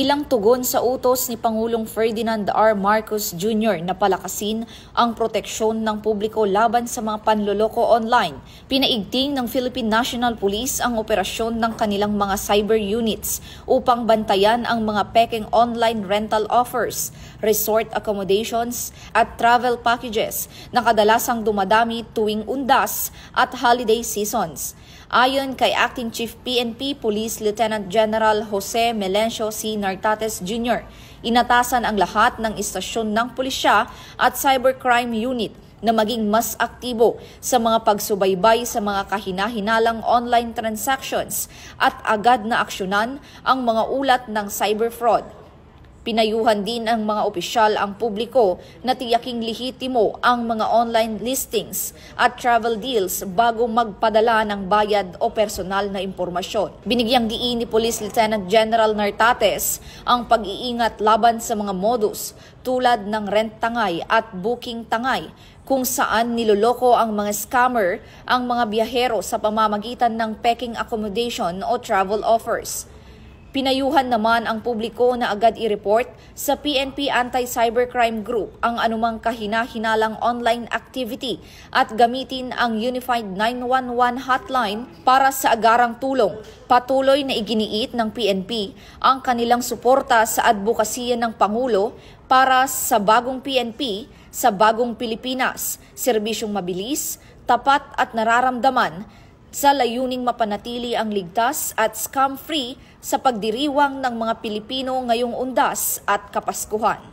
bilang tugon sa utos ni Pangulong Ferdinand R. Marcos Jr. na palakasin ang proteksyon ng publiko laban sa mga panloloko online. Pinaigting ng Philippine National Police ang operasyon ng kanilang mga cyber units upang bantayan ang mga pekeng online rental offers, resort accommodations at travel packages na kadalasang dumadami tuwing undas at holiday seasons. Ayon kay Acting Chief PNP Police Lieutenant General Jose Melencio C. Nartates Jr., inatasan ang lahat ng istasyon ng pulisya at cybercrime unit na maging mas aktibo sa mga pagsubaybay sa mga kahinahinalang online transactions at agad na aksyonan ang mga ulat ng cyber fraud. Pinayuhan din ang mga opisyal ang publiko na tiyaking lehitimo ang mga online listings at travel deals bago magpadala ng bayad o personal na impormasyon. Binigyang diin ni Police Lieutenant General Nartates ang pag-iingat laban sa mga modus tulad ng rent tangay at booking tangay kung saan niloloko ang mga scammer ang mga biyahero sa pamamagitan ng peking accommodation o travel offers. Pinayuhan naman ang publiko na agad i-report sa PNP Anti-Cybercrime Group ang anumang kahina-hinalang online activity at gamitin ang Unified 911 hotline para sa agarang tulong. Patuloy na iginiit ng PNP ang kanilang suporta sa advokasya ng Pangulo para sa bagong PNP, sa bagong Pilipinas, serbisyong mabilis, tapat at nararamdaman sa layuning mapanatili ang ligtas at scam-free sa pagdiriwang ng mga Pilipino ngayong undas at Kapaskuhan.